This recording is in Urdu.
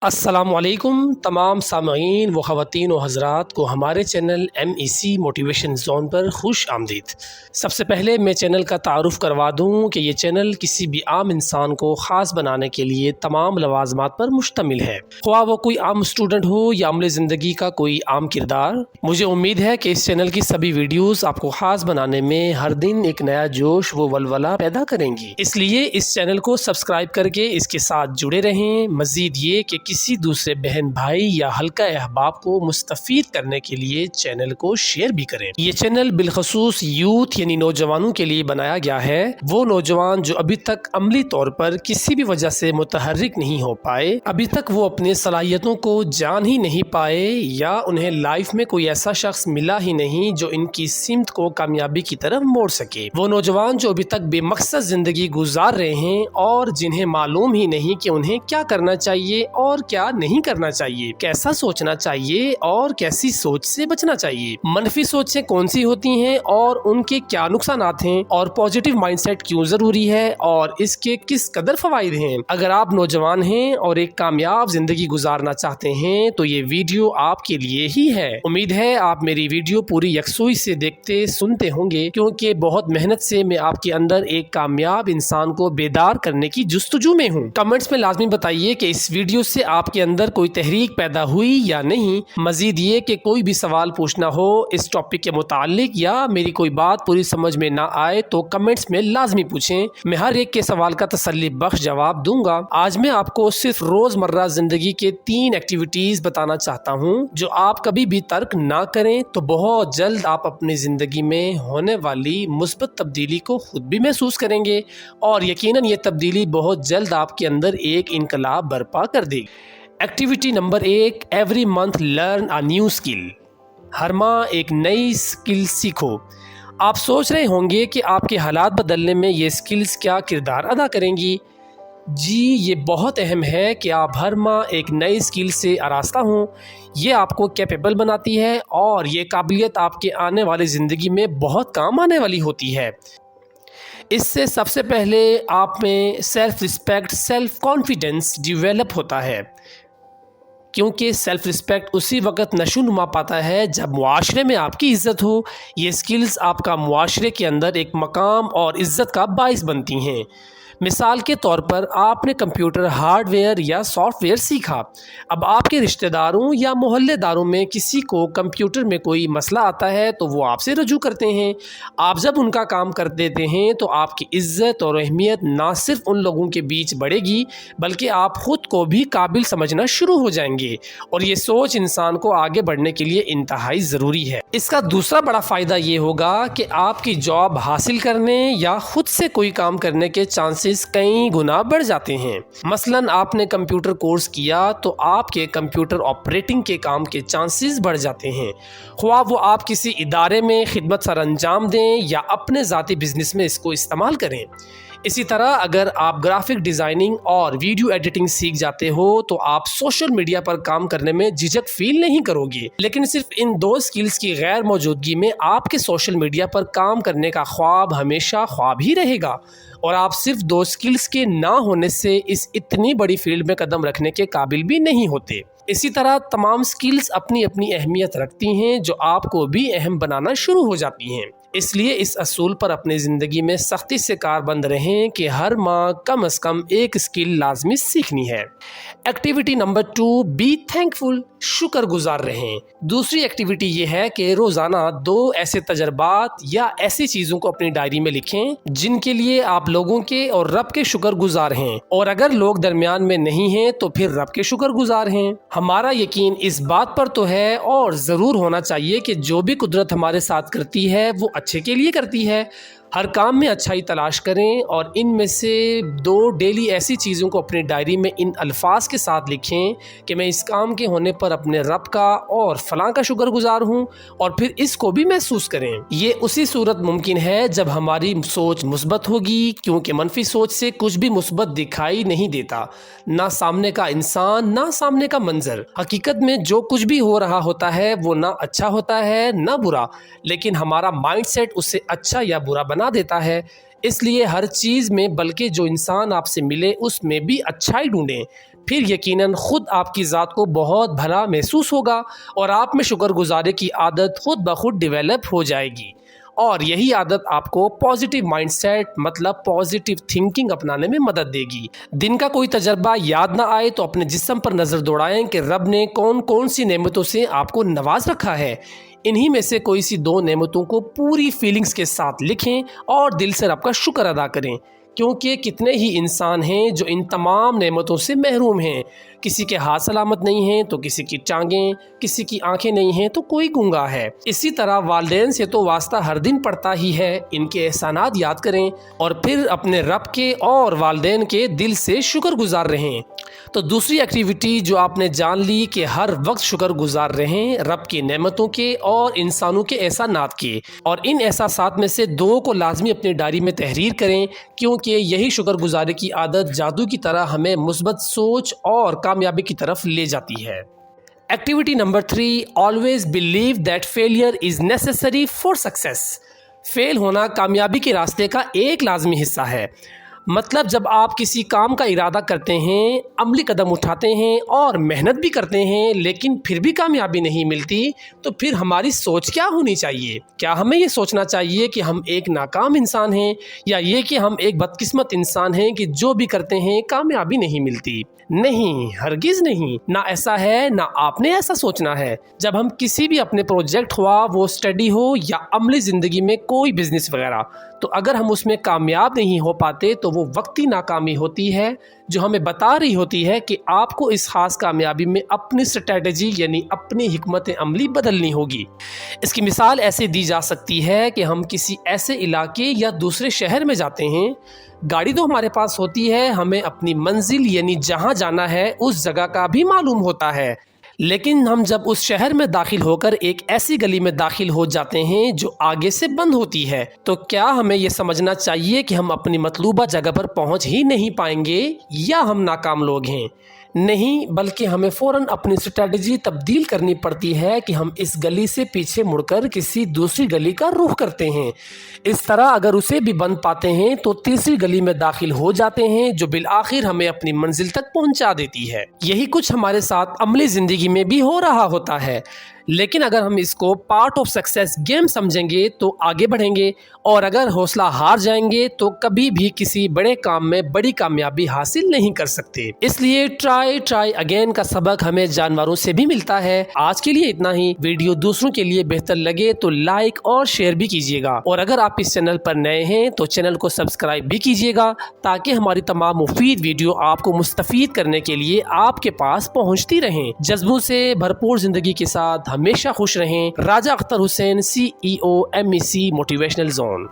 السلام علیکم تمام سامعین و خواتین و حضرات کو ہمارے چینل MEC موٹیویشن زون پر خوش آمدید۔ سب سے پہلے میں چینل کا تعارف کروا دوں کہ یہ چینل کسی بھی عام انسان کو خاص بنانے کے لیے تمام لوازمات پر مشتمل ہے، خواہ وہ کوئی عام اسٹوڈنٹ ہو یا عمل زندگی کا کوئی عام کردار۔ مجھے امید ہے کہ اس چینل کی سبھی ویڈیوز آپ کو خاص بنانے میں ہر دن ایک نیا جوش و ولولہ پیدا کریں گی، اس لیے اس چینل کو سبسکرائب کر کے اس کے ساتھ جڑے رہیں۔ مزید یہ کہ کسی دوسرے بہن بھائی یا حلقہ احباب کو مستفید کرنے کے لیے چینل کو شیئر بھی کریں۔ یہ چینل بالخصوص یوتھ یعنی نوجوانوں کے لیے بنایا گیا ہے، وہ نوجوان جو ابھی تک عملی طور پر کسی بھی وجہ سے متحرک نہیں ہو پائے، ابھی تک وہ اپنے صلاحیتوں کو جان ہی نہیں پائے یا انہیں لائف میں کوئی ایسا شخص ملا ہی نہیں جو ان کی سمت کو کامیابی کی طرف موڑ سکے، وہ نوجوان جو ابھی تک بے مقصد زندگی گزار رہے ہیں اور جنہیں معلوم ہی نہیں کہ انہیں کیا کرنا چاہیے اور کیا نہیں کرنا چاہیے، کیسا سوچنا چاہیے اور کیسی سوچ سے بچنا چاہیے، منفی سوچیں کون سی ہوتی ہیں اور ان کے کیا نقصانات ہیں، اور پازیٹیو مائنڈ سیٹ کیوں ضروری ہے اور اس کے کس قدر فوائد ہیں۔ اگر آپ نوجوان ہیں اور ایک کامیاب زندگی گزارنا چاہتے ہیں تو یہ ویڈیو آپ کے لیے ہی ہے۔ امید ہے آپ میری ویڈیو پوری یکسوئی سے دیکھتے سنتے ہوں گے، کیونکہ بہت محنت سے میں آپ کے اندر ایک کامیاب انسان کو بیدار کرنے کی جستجو میں ہوں۔ کمنٹس میں لازمی بتائیے کہ اس ویڈیو سے آپ کے اندر کوئی تحریک پیدا ہوئی یا نہیں۔ مزید یہ کہ کوئی بھی سوال پوچھنا ہو اس ٹاپک کے متعلق یا میری کوئی بات پوری سمجھ میں نہ آئے تو کمنٹس میں لازمی پوچھیں، میں ہر ایک کے سوال کا تسلی بخش جواب دوں گا۔ آج میں آپ کو صرف روزمرہ زندگی کے 3 ایکٹیویٹیز بتانا چاہتا ہوں جو آپ کبھی بھی ترک نہ کریں تو بہت جلد آپ اپنی زندگی میں ہونے والی مثبت تبدیلی کو خود بھی محسوس کریں گے، اور یقیناً یہ تبدیلی بہت جلد آپ کے اندر ایک انقلاب برپا کر دے گی۔ Activity number 1، every month learn a new skill. ہر ماہ ایک نئی اسکل سیکھو۔ آپ سوچ رہے ہوں گے کہ آپ کے حالات بدلنے میں یہ اسکلز کیا کردار ادا کریں گی؟ جی، یہ بہت اہم ہے کہ آپ ہر ماہ ایک نئی اسکل سے آراستہ ہوں۔ یہ آپ کو کیپیبل بناتی ہے اور یہ قابلیت آپ کے آنے والی زندگی میں بہت کام آنے والی ہوتی ہے۔ اس سے سب سے پہلے آپ میں self respect, self confidence develop ہوتا ہے، کیونکہ سیلف رسپیکٹ اسی وقت نشو نما پاتا ہے جب معاشرے میں آپ کی عزت ہو۔ یہ اسکلز آپ کا معاشرے کے اندر ایک مقام اور عزت کا باعث بنتی ہیں۔ مثال کے طور پر آپ نے کمپیوٹر ہارڈ ویئر یا سافٹ ویئر سیکھا، اب آپ کے رشتہ داروں یا محلے داروں میں کسی کو کمپیوٹر میں کوئی مسئلہ آتا ہے تو وہ آپ سے رجوع کرتے ہیں۔ آپ جب ان کا کام کر دیتے ہیں تو آپ کی عزت اور اہمیت نہ صرف ان لوگوں کے بیچ بڑھے گی بلکہ آپ خود کو بھی قابل سمجھنا شروع ہو جائیں گے، اور یہ سوچ انسان کو آگے بڑھنے کے لیے انتہائی ضروری ہے۔ اس کا دوسرا بڑا فائدہ یہ ہوگا کہ آپ کی جاب حاصل کرنے یا خود سے کوئی کام کرنے کے چانسز کئی گنا بڑھ جاتے ہیں۔ مثلاً آپ نے کمپیوٹر کورس کیا تو آپ کے کمپیوٹر آپریٹنگ کے کام کے چانسز بڑھ جاتے ہیں، خواہ وہ آپ کسی ادارے میں خدمت سر انجام دیں یا اپنے ذاتی بزنس میں اس کو استعمال کریں۔ اسی طرح اگر آپ گرافک ڈیزائننگ اور ویڈیو ایڈیٹنگ سیکھ جاتے ہو تو آپ سوشل میڈیا پر کام کرنے میں جھجک فیل نہیں کرو گے، لیکن صرف ان 2 اسکلز کی غیر موجودگی میں آپ کے سوشل میڈیا پر کام کرنے کا خواب ہمیشہ خواب ہی رہے گا، اور آپ صرف 2 اسکلز کے نہ ہونے سے اس اتنی بڑی فیلڈ میں قدم رکھنے کے قابل بھی نہیں ہوتے۔ اسی طرح تمام اسکلز اپنی اپنی اہمیت رکھتی ہیں جو آپ کو بھی اہم بنانا شروع ہو جاتی ہیں۔ اس لیے اس اصول پر اپنی زندگی میں سختی سے کاربند رہیں کہ ہر ماہ کم از کم ایک اسکل لازمی سیکھنی ہے۔ ایکٹیویٹی نمبر 2، بی تھینکفل، شکر گزار رہیں۔ دوسری ایکٹیویٹی یہ ہے کہ روزانہ 2 ایسے تجربات یا ایسی چیزوں کو اپنی ڈائری میں لکھیں جن کے لیے آپ لوگوں کے اور رب کے شکر گزار ہیں، اور اگر لوگ درمیان میں نہیں ہیں تو پھر رب کے شکر گزار ہیں۔ ہمارا یقین اس بات پر تو ہے اور ضرور ہونا چاہیے کہ جو بھی قدرت ہمارے ساتھ کرتی ہے وہ اچھے کے لیے کرتی ہے۔ ہر کام میں اچھائی تلاش کریں اور ان میں سے 2 ڈیلی ایسی چیزوں کو اپنی ڈائری میں ان الفاظ کے ساتھ لکھیں کہ میں اس کام کے ہونے پر اپنے رب کا اور فلاں کا شکر گزار ہوں، اور پھر اس کو بھی محسوس کریں۔ یہ اسی صورت ممکن ہے جب ہماری سوچ مثبت ہوگی، کیونکہ منفی سوچ سے کچھ بھی مثبت دکھائی نہیں دیتا، نہ سامنے کا انسان نہ سامنے کا منظر۔ حقیقت میں جو کچھ بھی ہو رہا ہوتا ہے وہ نہ اچھا ہوتا ہے نہ برا، لیکن ہمارا مائنڈ سیٹ اسے اچھا یا برا بنا دیتا ہے، اس لیے ہر چیز میں بلکہ جو انسان آپ سے ملے اس میں بھی اچھائی ڈھونڈیں، پھر یقیناً خود آپ کی ذات کو بہت بھلا محسوس ہوگا اور آپ میں شکر گزاری کی عادت خود بخود ڈیولپ ہو جائے گی، اور یہی عادت آپ کو پازیٹیو مائنڈ سیٹ مطلب پازیٹیو تھنکنگ اپنانے میں مدد دے گی۔ دن کا کوئی تجربہ یاد نہ آئے تو اپنے جسم پر نظر دوڑائیں کہ رب نے کون کون سی نعمتوں سے آپ کو نواز رکھا ہے، انہی میں سے کوئی سی 2 نعمتوں کو پوری فیلنگز کے ساتھ لکھیں اور دل سے رب کا شکر ادا کریں، کیونکہ کتنے ہی انسان ہیں جو ان تمام نعمتوں سے محروم ہیں۔ کسی کے ہاتھ سلامت نہیں ہیں تو کسی کی ٹانگیں، کسی کی آنکھیں نہیں ہیں تو کوئی گنگا ہے۔ اسی طرح والدین سے تو واسطہ ہر دن پڑتا ہی ہے، ان کے احسانات یاد کریں اور پھر اپنے رب کے اور والدین کے دل سے شکر گزار رہیں۔ تو دوسری ایکٹیویٹی جو آپ نے جان لی کہ ہر وقت شکر گزار رہیں رب کی نعمتوں کے اور انسانوں کے احسانات کے، اور ان احساسات میں سے 2 کو لازمی اپنی ڈائری میں تحریر کریں، کیونکہ یہی شکر گزاری کی عادت جادو کی طرح ہمیں مثبت سوچ اور کامیابی کی طرف لے جاتی ہے۔ Activity number 3، always believe that failure is necessary for success. Fail ہونا کامیابی کے راستے کا ایک لازمی حصہ ہے۔ مطلب جب آپ کسی کام کا ارادہ کرتے ہیں، عملی قدم اٹھاتے ہیں اور محنت بھی کرتے ہیں لیکن پھر بھی کامیابی نہیں ملتی، تو پھر ہماری سوچ کیا ہونی چاہیے؟ کیا ہمیں یہ سوچنا چاہیے کہ ہم ایک ناکام انسان ہیں، یا یہ کہ ہم ایک بدقسمت انسان ہیں کہ جو بھی کرتے ہیں کامیابی نہیں ملتی؟ نہیں، ہرگز نہیں، نہ ایسا ہے، نہ آپ نے ایسا سوچنا ہے۔ جب ہم کسی بھی اپنے پروجیکٹ ہوا وہ اسٹڈی ہو یا عملی زندگی میں کوئی بزنس وغیرہ، تو اگر ہم اس میں کامیاب نہیں ہو پاتے تو وہ وقتی ناکامی ہوتی ہے جو ہمیں بتا رہی ہوتی ہے کہ آپ کو اس خاص کامیابی میں اپنی اسٹریٹجی یعنی اپنی حکمت عملی بدلنی ہوگی۔ اس کی مثال ایسے دی جا سکتی ہے کہ ہم کسی ایسے علاقے یا دوسرے شہر میں جاتے ہیں، گاڑی تو ہمارے پاس ہوتی ہے، ہمیں اپنی منزل یعنی جہاں جانا ہے اس جگہ کا بھی معلوم ہوتا ہے، لیکن ہم جب اس شہر میں داخل ہو کر ایک ایسی گلی میں داخل ہو جاتے ہیں جو آگے سے بند ہوتی ہے، تو کیا ہمیں یہ سمجھنا چاہیے کہ ہم اپنی مطلوبہ جگہ پر پہنچ ہی نہیں پائیں گے یا ہم ناکام لوگ ہیں؟ نہیں، بلکہ ہمیں فوراً اپنی اسٹریٹجی تبدیل کرنی پڑتی ہے کہ ہم اس گلی سے پیچھے مڑ کر کسی دوسری گلی کا رخ کرتے ہیں۔ اس طرح اگر اسے بھی بند پاتے ہیں تو تیسری گلی میں داخل ہو جاتے ہیں جو بالآخر ہمیں اپنی منزل تک پہنچا دیتی ہے۔ یہی کچھ ہمارے ساتھ عملی زندگی میں بھی ہو رہا ہوتا ہے، لیکن اگر ہم اس کو پارٹ آف سکسیس گیم سمجھیں گے تو آگے بڑھیں گے، اور اگر حوصلہ ہار جائیں گے تو کبھی بھی کسی بڑے کام میں بڑی کامیابی حاصل نہیں کر سکتے۔ اس لیے ٹرائی اگین کا سبق ہمیں جانوروں سے بھی ملتا ہے۔ آج کے لیے اتنا ہی۔ ویڈیو دوسروں کے لیے بہتر لگے تو لائک اور شیئر بھی کیجیے گا، اور اگر آپ اس چینل پر نئے ہیں تو چینل کو سبسکرائب بھی کیجیے گا تاکہ ہماری تمام مفید ویڈیو آپ کو مستفید کرنے کے لیے آپ کے پاس پہنچتی رہیں۔ جذبوں سے بھرپور زندگی کے ساتھ ہمیشہ خوش رہیں۔ راجہ Akhtar Hussain, CEO MEC motivational zone.